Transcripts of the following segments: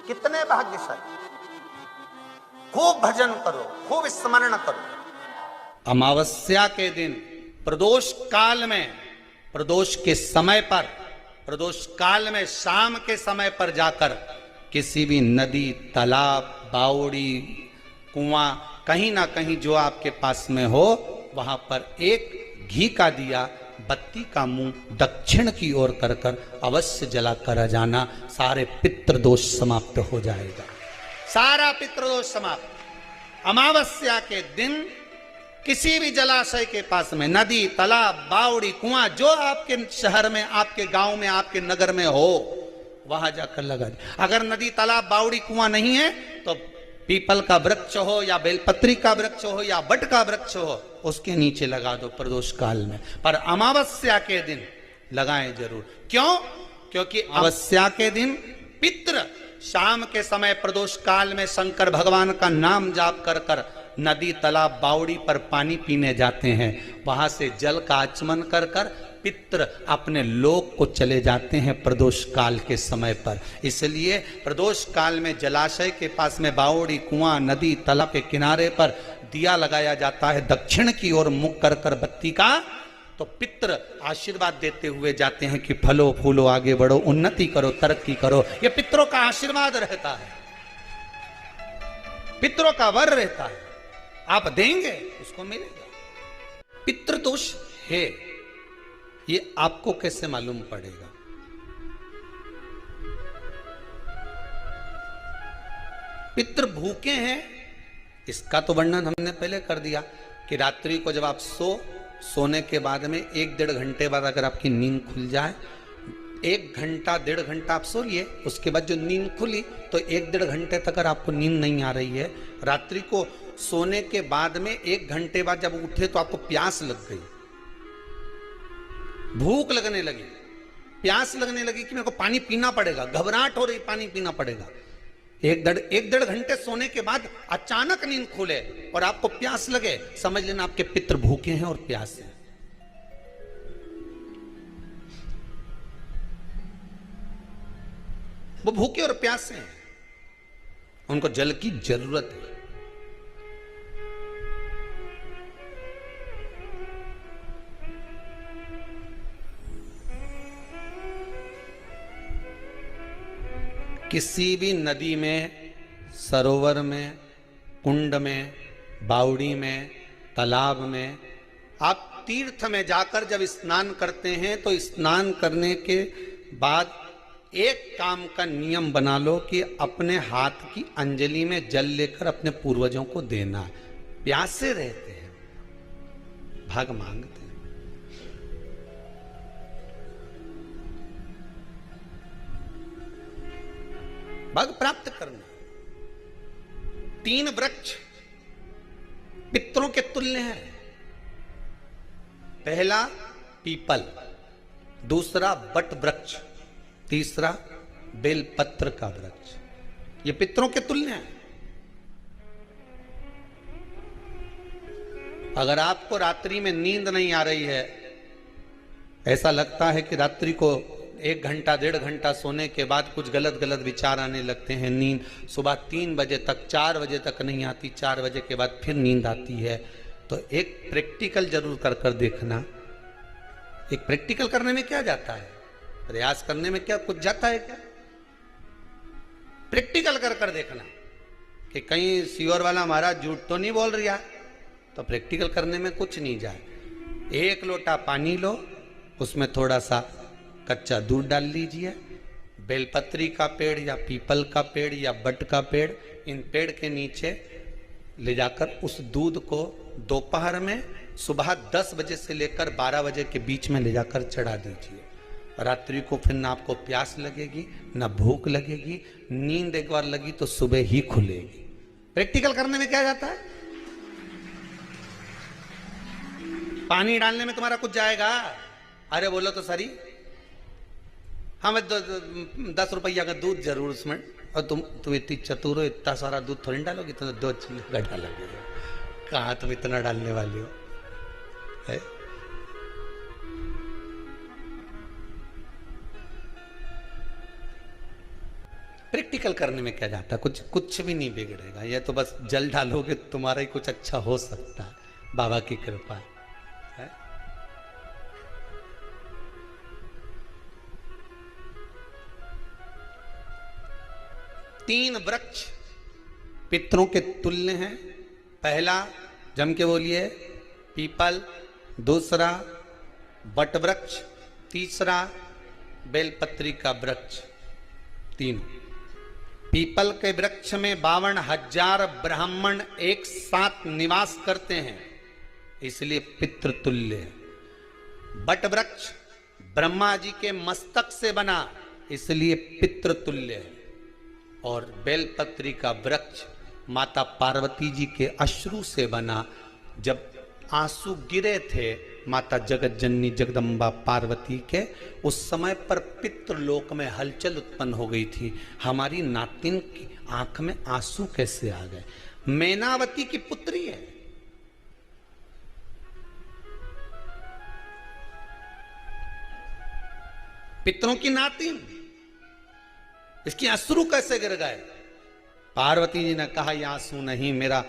कितने भाग्यशाली। खूब भजन करो, खूब स्मरण करो। अमावस्या के दिन प्रदोष काल में, प्रदोष के समय पर, प्रदोष काल में शाम के समय पर जाकर किसी भी नदी, तालाब, बावड़ी, कुआं, कहीं ना कहीं जो आपके पास में हो, वहां पर एक घी का दिया, बत्ती का मुंह दक्षिण की ओर कर कर अवश्य जला कर जाना। सारे पितृदोष समाप्त हो जाएगा, सारा पितृदोष समाप्त। अमावस्या के दिन किसी भी जलाशय के पास में, नदी, तालाब, बावड़ी, कुआं, जो आपके शहर में, आपके गांव में, आपके नगर में हो, वहां जाकर लगा दे। अगर नदी, तालाब, बावड़ी, कुआं नहीं है तो पीपल का वृक्ष हो या बेलपत्री का वृक्ष हो या बट का वृक्ष हो, उसके नीचे लगा दो प्रदोष काल में। पर अमावस्या के दिन लगाएं जरूर। क्यों? क्योंकि अमावस्या के दिन पितृ शाम के समय प्रदोष काल में शंकर भगवान का नाम जाप कर कर नदी, तालाब, बावड़ी पर पानी पीने जाते हैं। वहां से जल का आचमन कर कर पितृ अपने लोक को चले जाते हैं प्रदोष काल के समय पर। इसलिए प्रदोष काल में जलाशय के पास में, बावड़ी, कुआं, नदी, तालाब के किनारे पर दिया लगाया जाता है दक्षिण की ओर मुख कर कर बत्ती का। तो पितृ आशीर्वाद देते हुए जाते हैं कि फलो फूलो, आगे बढ़ो, उन्नति करो, तरक्की करो। ये पितरों का आशीर्वाद रहता है, पितरों का वर रहता है। आप देंगे उसको मिलेगा। पितृदोष है, ये आपको कैसे मालूम पड़ेगा? पितृ भूखे हैं, इसका तो वर्णन हमने पहले कर दिया कि रात्रि को जब आप सोने के बाद में 1-1.5 घंटे बाद अगर आपकी नींद खुल जाए, 1 घंटा 1.5 घंटा आप सोइए, उसके बाद जो नींद खुली तो 1-1.5 घंटे तक अगर आपको नींद नहीं आ रही है, रात्रि को सोने के बाद में 1 घंटे बाद जब उठे तो आपको प्यास लग गई, भूख लगने लगी, प्यास लगने लगी कि मेरे को पानी पीना पड़ेगा, घबराहट हो रही, पानी पीना पड़ेगा। 1-1.5 घंटे सोने के बाद अचानक नींद खुले और आपको प्यास लगे, समझ लेना आपके पितृ भूखे हैं और प्यास है। वो भूखे और प्यासे हैं, उनको जल की जरूरत है। किसी भी नदी में, सरोवर में, कुंड में, बावड़ी में, तालाब में, आप तीर्थ में जाकर जब स्नान करते हैं तो स्नान करने के बाद एक काम का नियम बना लो कि अपने हाथ की अंजलि में जल लेकर अपने पूर्वजों को देना। प्यासे रहते हैं, भाग मांगते हैं। भाग प्राप्त करना। 3 वृक्ष पितरों के तुल्य हैं। पहला पीपल, दूसरा बट वृक्ष, तीसरा बेलपत्र का वृक्ष। ये पितरों के तुल्य हैं। अगर आपको रात्रि में नींद नहीं आ रही है, ऐसा लगता है कि रात्रि को 1 घंटा 1.5 घंटा सोने के बाद कुछ गलत गलत विचार आने लगते हैं, नींद सुबह 3 बजे तक, 4 बजे तक नहीं आती, 4 बजे के बाद फिर नींद आती है, तो एक प्रैक्टिकल जरूर कर कर देखना। एक प्रैक्टिकल करने में क्या जाता है, प्रयास करने में क्या कुछ जाता है क्या? प्रैक्टिकल कर कर देखना कि कहीं सियोर वाला महाराज झूठ तो नहीं बोल रहा, तो प्रैक्टिकल करने में कुछ नहीं जाए। 1 लोटा पानी लो, उसमें थोड़ा सा कच्चा दूध डाल लीजिए, बेलपत्री का पेड़ या पीपल का पेड़ या बट का पेड़, इन पेड़ के नीचे ले जाकर उस दूध को दोपहर में सुबह 10 बजे से लेकर 12 बजे के बीच में ले जाकर चढ़ा दीजिए। रात्रि को फिर ना आपको प्यास लगेगी, ना भूख लगेगी, नींद एक बार लगी तो सुबह ही खुलेगी। प्रैक्टिकल करने में क्या जाता है? पानी डालने में तुम्हारा कुछ जाएगा? अरे बोलो तो सरी, हमें 10 रुपया का दूध जरूर उसमें, और तुम इतनी चतुर हो, इतना सारा दूध थोड़ी डालोगी, तो 2 चिल्ली डालोगे। कहाँ तुम इतना डालने वाली हो है? प्रैक्टिकल करने में क्या जाता है, कुछ भी नहीं बिगड़ेगा। ये तो बस जल डालोगे तुम्हारा ही कुछ अच्छा हो सकता है, बाबा की कृपा है। तीन वृक्ष पितरों के तुल्य हैं। पहला जम के बोलिए पीपल, दूसरा बट वृक्ष, तीसरा बेलपत्री का वृक्ष। तीन पीपल के वृक्ष में 52,000 ब्राह्मण एक साथ निवास करते हैं, इसलिए पितृतुल्य है। बट वृक्ष ब्रह्मा जी के मस्तक से बना, इसलिए पितृतुल्य है। और बेलपत्री का वृक्ष माता पार्वती जी के अश्रु से बना। जब आंसू गिरे थे माता जगत जननी जगदम्बा पार्वती के, उस समय पर पितृलोक में हलचल उत्पन्न हो गई थी। हमारी नातिन की आंख में आंसू कैसे आ गए? मैनावती की पुत्री है। पितरों की नातिन, इसकी अश्रु कैसे गिर गए? पार्वती जी ने कहा ये आंसू नहीं, मेरा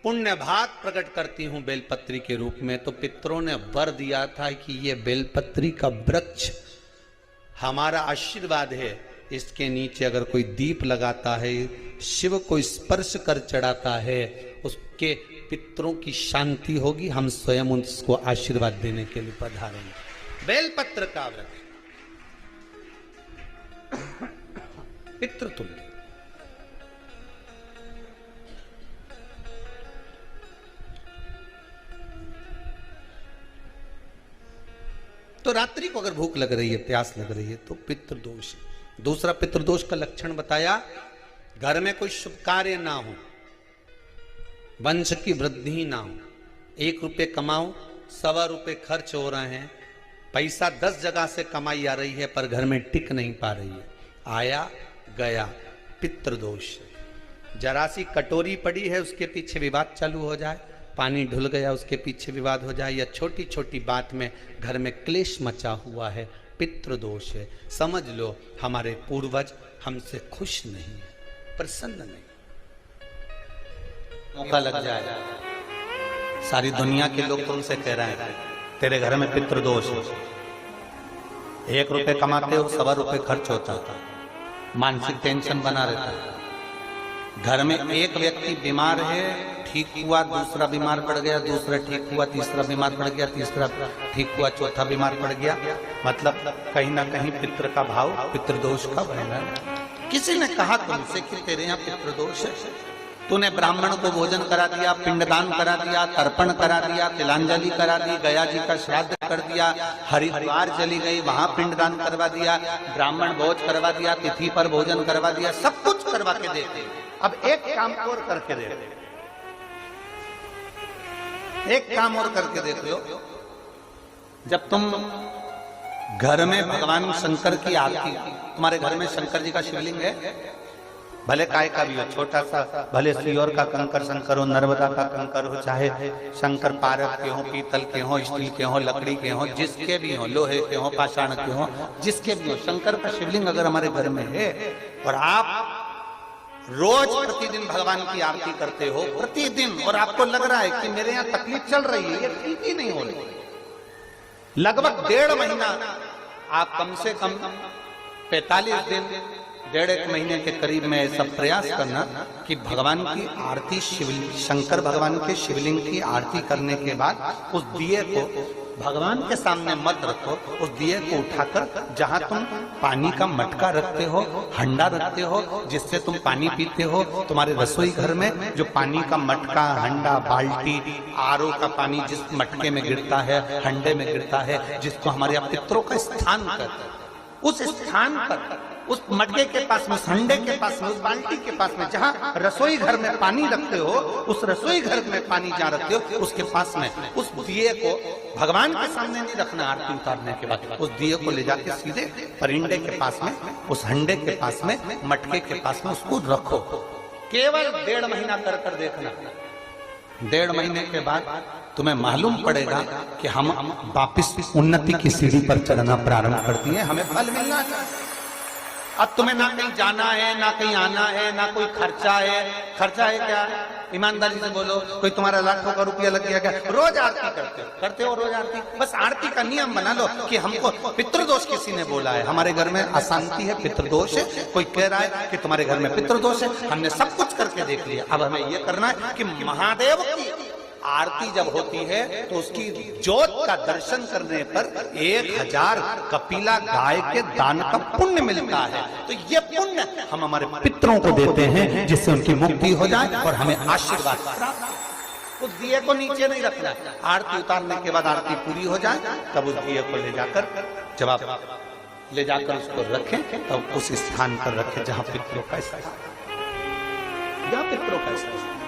पुण्य भाग प्रकट करती हूं बेलपत्री के रूप में। तो पितरों ने वर दिया था कि ये बेलपत्री का वृक्ष हमारा आशीर्वाद है, इसके नीचे अगर कोई दीप लगाता है, शिव को स्पर्श कर चढ़ाता है, उसके पितरों की शांति होगी। हम स्वयं उसको आशीर्वाद देने के लिए पधारेंगे। बेलपत्र का वृक्ष पितृतुल्य। तो रात्रि को अगर भूख लग रही है, प्यास लग रही है, तो पितृदोष। दूसरा पितृदोष का लक्षण बताया, घर में कोई शुभ कार्य ना हो, वंश की वृद्धि ना हो। 1 रुपये कमाओ, 1.25 रुपये खर्च हो रहे हैं, पैसा 10 जगह से कमाई आ रही है पर घर में टिक नहीं पा रही है, आया गया, पितृदोष। जरा सी कटोरी पड़ी है, उसके पीछे विवाद चालू हो जाए, पानी ढुल गया, उसके पीछे विवाद हो जाए, या छोटी छोटी बात में घर में क्लेश मचा हुआ है, पितृदोष है। समझ लो हमारे पूर्वज हमसे खुश नहीं है, प्रसन्न नहीं। मौका लग जाए, सारी दुनिया के लोग तुमसे कह रहे हैं तेरे घर में पितृदोष है। 1 रुपये कमाते हो, 1.25 रुपये खर्च होता है, मानसिक टेंशन बना रहता है। घर में एक व्यक्ति बीमार है, ठीक हुआ, दूसरा बीमार पड़ गया, दूसरा ठीक हुआ, तीसरा बीमार पड़ गया, तीसरा ठीक हुआ, चौथा बीमार पड़ गया। मतलब कहीं ना कहीं पितृ का भाव, पितृदोष का बना है। किसी ने कहा तुमसे कि तेरे यहाँ पितृदोष है, तूने ब्राह्मण को भोजन करा दिया, पिंडदान करा दिया, तर्पण करा दिया, तिलांजलि करा दी, गया जी का श्राद्ध कर दिया, हरिद्वार चली गई, वहां पिंडदान करवा दिया, ब्राह्मण भोज करवा दिया, तिथि पर भोजन करवा दिया, सब कुछ करवा के देते। अब एक काम और करके देख, एक काम और करके देख लो। जब तुम घर में भगवान शंकर की आरती, तुम्हारे घर में शंकर जी का शिवलिंग है, भले काय का भी हो, छोटा सा, भले सियोर का कंकर शंकर हो, नर्मदा का कंकर हो, चाहे शंकर पारक के हो, पीतल के हो, स्टील के हो, लकड़ी के हो, जिसके भी हो, लोहे के हो, पाषाण के हो, जिसके भी हो, शंकर का शिवलिंग अगर हमारे घर में है और आप रोज प्रतिदिन भगवान की आरती करते हो, प्रतिदिन, और आपको लग रहा है कि मेरे यहाँ तकलीफ चल रही है, ये ठीक ही नहीं हो रही, लगभग 1.5 महीना आप कम से कम 45 दिन, 1.5 महीने के करीब में ऐसा प्रयास करना कि भगवान की आरती, शंकर भगवान के शिवलिंग की आरती करने के बाद उस दिए को भगवान के सामने मत रखो, उस दिए को उठाकर जहां तुम पानी का मटका रखते हो, हंडा रखते हो, जिससे तुम पानी पीते हो, तुम्हारे रसोई घर में जो पानी का मटका, हंडा, बाल्टी, आरओ का पानी जिस मटके में गिरता है, हंडे में गिरता है, जिसको हमारे यहाँ पितरों का स्थान कहते हैं, उस स्थान पर, उस मटके के पास में, हंडे के पास में, उस बाल्टी के पास में, जहां रसोई घर में पानी रखते हो, उस रसोई घर में पानी जहां रखते हो, उसके पास में उस दिए को भगवान के सामने नहीं रखना। आरती उतारने के बाद उस दिए को ले जाके सीधे परिंडे के पास में, उस हंडे के पास में, मटके के पास में उसको रखो। केवल 1.5 महीना कर देखना। 1.5 महीने के बाद तुम्हें मालूम पड़ेगा कि हम वापिस उन्नति की सीढ़ी पर चढ़ना प्रारंभ करती है, हमें फल मिलना चाहिए। अब तुम्हें ना कहीं जाना है, ना कहीं आना है, ना कोई खर्चा है। खर्चा है क्या? ईमानदारी से बोलो, कोई तुम्हारा लाखों का रुपया लग गया क्या? रोज आरती करते हो रोज आरती। बस आरती का नियम बना लो कि हमको पितृदोष किसी ने बोला है, हमारे घर में अशांति है, पितृदोष है, कोई कह रहा है कि तुम्हारे घर में पितृदोष है। हमने सब कुछ करके देख लिया, अब हमें ये करना है कि महादेव की आरती जब होती है तो उसकी ज्योत का दर्शन करने पर 1000 कपिला गाय के दान का पुण्य मिलता है। तो ये पुण्य हम हमारे पितरों को देते हैं, जिससे उनकी मुक्ति हो जाए और हमें आशीर्वाद प्राप्त हो। उस दिए को नीचे नहीं रखना, आरती उतारने के बाद आरती पूरी हो जाए तब उस दिए को ले जाकर, जब आप ले जाकर उसको रखें तब उस स्थान पर रखें जहां पितरों का स्थान, जहां पितरों का स्थान।